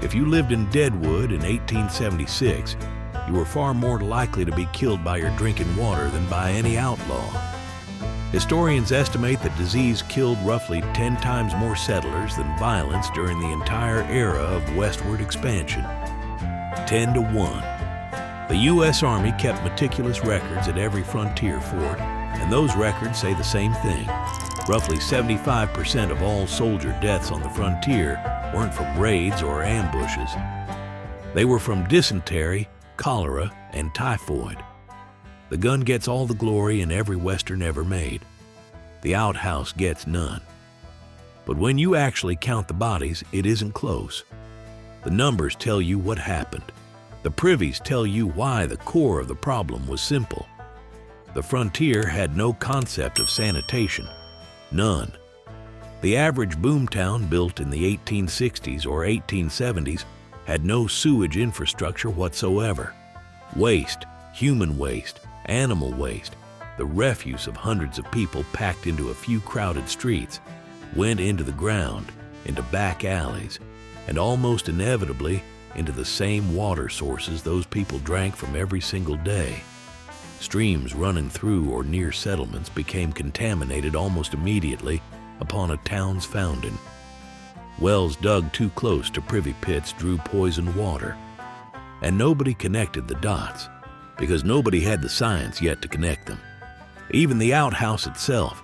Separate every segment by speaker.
Speaker 1: If you lived in Deadwood in 1876, you were far more likely to be killed by your drinking water than by any outlaw. Historians estimate that disease killed roughly 10 times more settlers than violence during the entire era of westward expansion. 10 to 1. The U.S. Army kept meticulous records at every frontier fort, and those records say the same thing. Roughly 75% of all soldier deaths on the frontier weren't from raids or ambushes. They were from dysentery, cholera, and typhoid. The gun gets all the glory in every Western ever made. The outhouse gets none. But when you actually count the bodies, it isn't close. The numbers tell you what happened. The privies tell you why the core of the problem was simple. The frontier had no concept of sanitation. None. The average boomtown built in the 1860s or 1870s had no sewage infrastructure whatsoever. Waste, human waste, animal waste, the refuse of hundreds of people packed into a few crowded streets, went into the ground, into back alleys, and almost inevitably into the same water sources those people drank from every single day. Streams running through or near settlements became contaminated almost immediately upon a town's founding. Wells dug too close to privy pits drew poisoned water. And nobody connected the dots, because nobody had the science yet to connect them. Even the outhouse itself,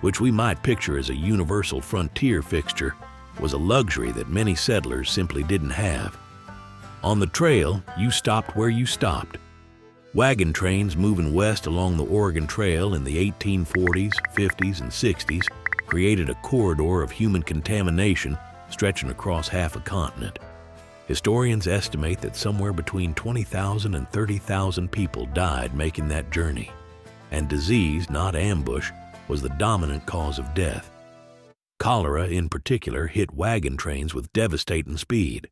Speaker 1: which we might picture as a universal frontier fixture, was a luxury that many settlers simply didn't have. On the trail, you stopped where you stopped. Wagon trains moving west along the Oregon Trail in the 1840s, 50s, and 60s created a corridor of human contamination stretching across half a continent. Historians estimate that somewhere between 20,000 and 30,000 people died making that journey, and disease, not ambush, was the dominant cause of death. Cholera, in particular, hit wagon trains with devastating speed.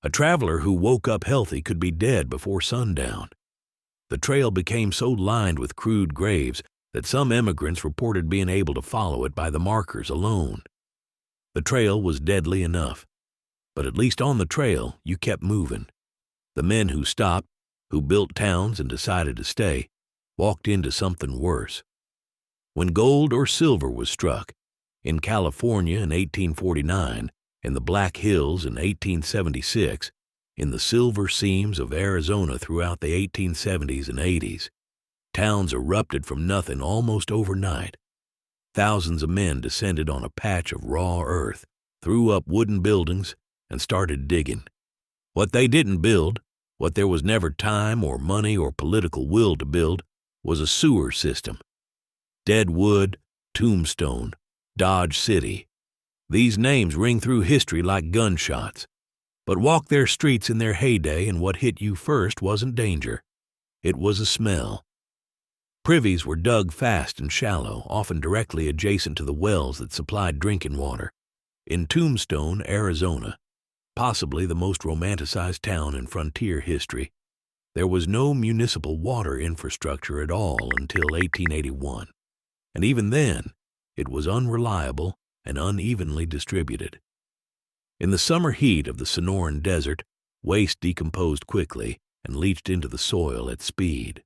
Speaker 1: A traveler who woke up healthy could be dead before sundown. The trail became so lined with crude graves that some immigrants reported being able to follow it by the markers alone. The trail was deadly enough, but at least on the trail you kept moving. The men who stopped, who built towns and decided to stay, walked into something worse. When gold or silver was struck, in California in 1849, in the Black Hills in 1876, in the silver seams of Arizona throughout the 1870s and 80s, towns erupted from nothing almost overnight. Thousands of men descended on a patch of raw earth, threw up wooden buildings, and started digging. What they didn't build, what there was never time or money or political will to build, was a sewer system. Deadwood, Tombstone, Dodge City. These names ring through history like gunshots. But walk their streets in their heyday, and what hit you first wasn't danger. It was a smell. Privies were dug fast and shallow, often directly adjacent to the wells that supplied drinking water. In Tombstone, Arizona, possibly the most romanticized town in frontier history, there was no municipal water infrastructure at all until 1881, and even then, it was unreliable and unevenly distributed. In the summer heat of the Sonoran Desert, waste decomposed quickly and leached into the soil at speed.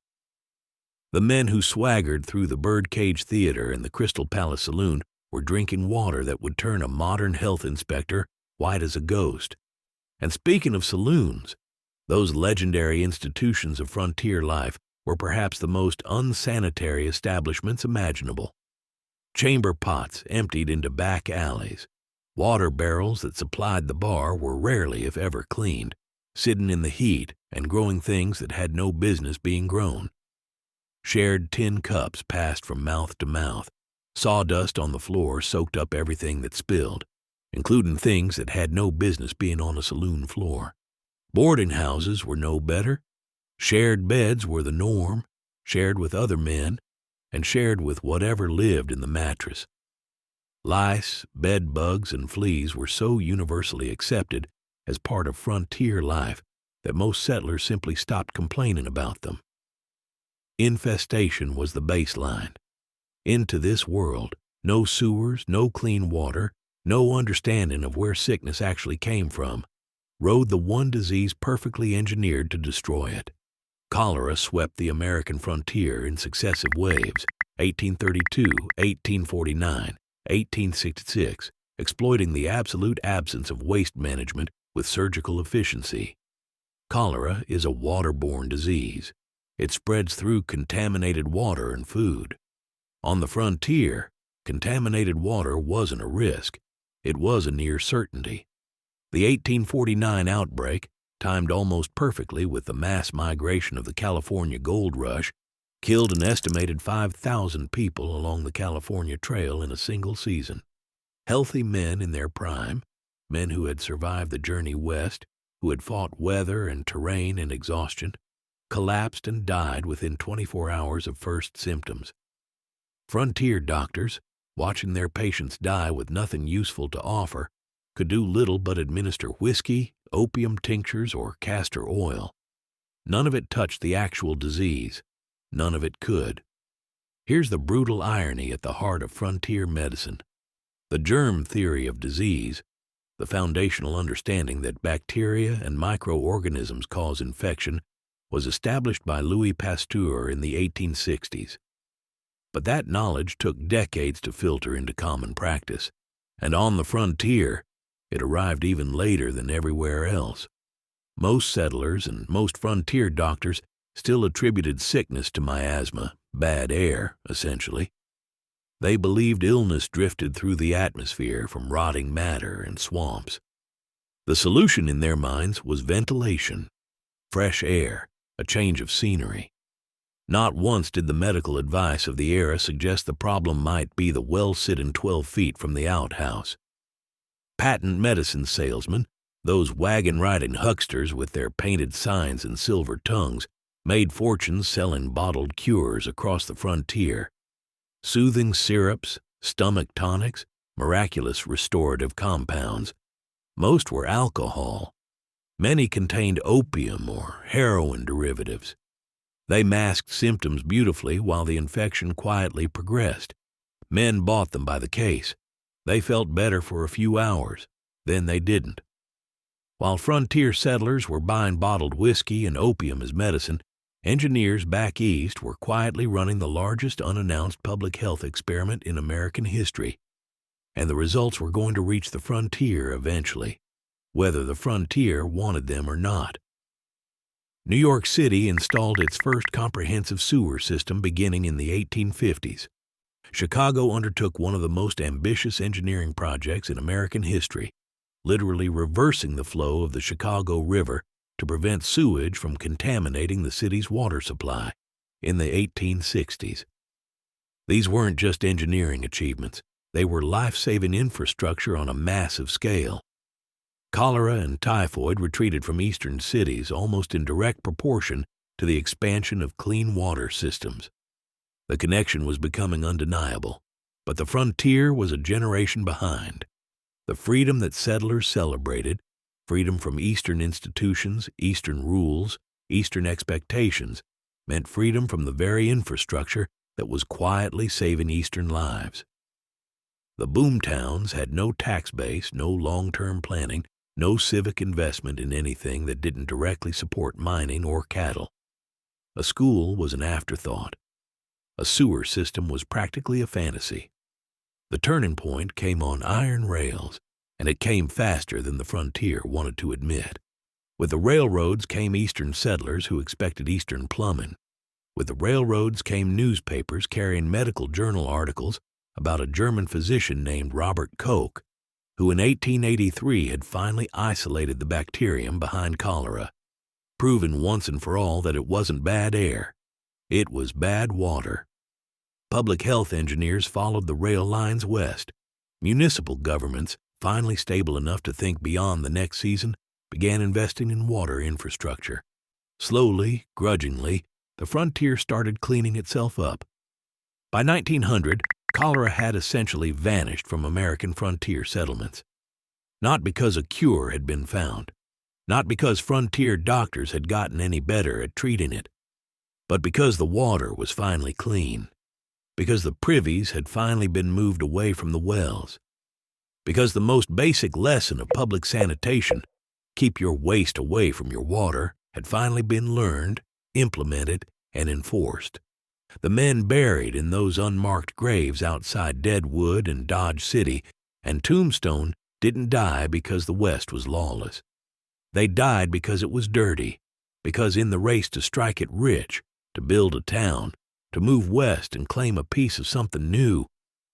Speaker 1: The men who swaggered through the Birdcage Theater and the Crystal Palace Saloon were drinking water that would turn a modern health inspector white as a ghost. And speaking of saloons, those legendary institutions of frontier life were perhaps the most unsanitary establishments imaginable. Chamber pots emptied into back alleys. Water barrels that supplied the bar were rarely, if ever, cleaned, sitting in the heat and growing things that had no business being grown. Shared tin cups passed from mouth to mouth. Sawdust on the floor soaked up everything that spilled, including things that had no business being on a saloon floor. Boarding houses were no better. Shared beds were the norm, shared with other men, and shared with whatever lived in the mattress. Lice, bed bugs, and fleas were so universally accepted as part of frontier life that most settlers simply stopped complaining about them. Infestation was the baseline. Into this world, no sewers, no clean water, no understanding of where sickness actually came from, rode the one disease perfectly engineered to destroy it. Cholera swept the American frontier in successive waves, 1832, 1849, 1866, exploiting the absolute absence of waste management with surgical efficiency. Cholera is a waterborne disease. It spreads through contaminated water and food. On the frontier, contaminated water wasn't a risk. It was a near certainty. The 1849 outbreak, timed almost perfectly with the mass migration of the California gold rush, killed an estimated 5,000 people along the California Trail in a single season. Healthy men in their prime, men who had survived the journey west, who had fought weather and terrain and exhaustion, collapsed and died within 24 hours of first symptoms. Frontier doctors, watching their patients die with nothing useful to offer, could do little but administer whiskey, opium tinctures, or castor oil. None of it touched the actual disease. None of it could. Here's the brutal irony at the heart of frontier medicine. The germ theory of disease, the foundational understanding that bacteria and microorganisms cause infection, was established by Louis Pasteur in the 1860s. But that knowledge took decades to filter into common practice, and on the frontier, it arrived even later than everywhere else. Most settlers and most frontier doctors still attributed sickness to miasma, bad air, essentially. They believed illness drifted through the atmosphere from rotting matter and swamps. The solution in their minds was ventilation, fresh air, a change of scenery. Not once did the medical advice of the era suggest the problem might be the well sitting 12 feet from the outhouse. Patent medicine salesmen, those wagon-riding hucksters with their painted signs and silver tongues, made fortunes selling bottled cures across the frontier. Soothing syrups, stomach tonics, miraculous restorative compounds. Most were alcohol. Many contained opium or heroin derivatives. They masked symptoms beautifully while the infection quietly progressed. Men bought them by the case. They felt better for a few hours, then they didn't. While frontier settlers were buying bottled whiskey and opium as medicine, engineers back east were quietly running the largest unannounced public health experiment in American history, and the results were going to reach the frontier eventually, whether the frontier wanted them or not. New York City installed its first comprehensive sewer system beginning in the 1850s. Chicago undertook one of the most ambitious engineering projects in American history, literally reversing the flow of the Chicago River to prevent sewage from contaminating the city's water supply in the 1860s. These weren't just engineering achievements. They were life-saving infrastructure on a massive scale. Cholera and typhoid retreated from eastern cities almost in direct proportion to the expansion of clean water systems. The connection was becoming undeniable, but the frontier was a generation behind. The freedom that settlers celebrated, freedom from Eastern institutions, Eastern rules, Eastern expectations, meant freedom from the very infrastructure that was quietly saving Eastern lives. The boomtowns had no tax base, no long-term planning, no civic investment in anything that didn't directly support mining or cattle. A school was an afterthought. A sewer system was practically a fantasy. The turning point came on iron rails, and it came faster than the frontier wanted to admit. With the railroads came Eastern settlers who expected Eastern plumbing. With the railroads came newspapers carrying medical journal articles about a German physician named Robert Koch, who in 1883 had finally isolated the bacterium behind cholera, proving once and for all that it wasn't bad air. It was bad water. Public health engineers followed the rail lines west. Municipal governments, finally stable enough to think beyond the next season, began investing in water infrastructure. Slowly, grudgingly, the frontier started cleaning itself up. By 1900, cholera had essentially vanished from American frontier settlements. Not because a cure had been found, not because frontier doctors had gotten any better at treating it, but because the water was finally clean, because the privies had finally been moved away from the wells, because the most basic lesson of public sanitation, keep your waste away from your water had finally been learned, implemented, and enforced. The men buried in those unmarked graves outside Deadwood and Dodge City and Tombstone didn't die because the West was lawless. They died because it was dirty, because in the race to strike it rich, to build a town, to move west and claim a piece of something new,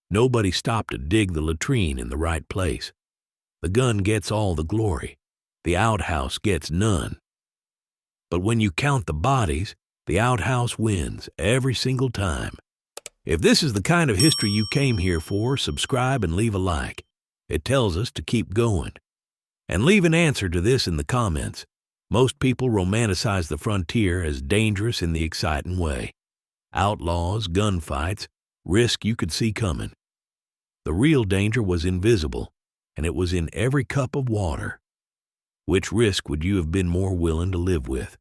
Speaker 1: nobody stopped to dig the latrine in the right place. The gun gets all the glory. The outhouse gets none. But when you count the bodies, the outhouse wins every single time. If this is the kind of history you came here for, subscribe and leave a like. It tells us to keep going. And leave an answer to this in the comments. Most people romanticize the frontier as dangerous in the exciting way. Outlaws, gunfights, risk you could see coming. The real danger was invisible, and it was in every cup of water. Which risk would you have been more willing to live with?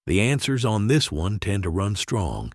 Speaker 1: The answers on this one tend to run strong.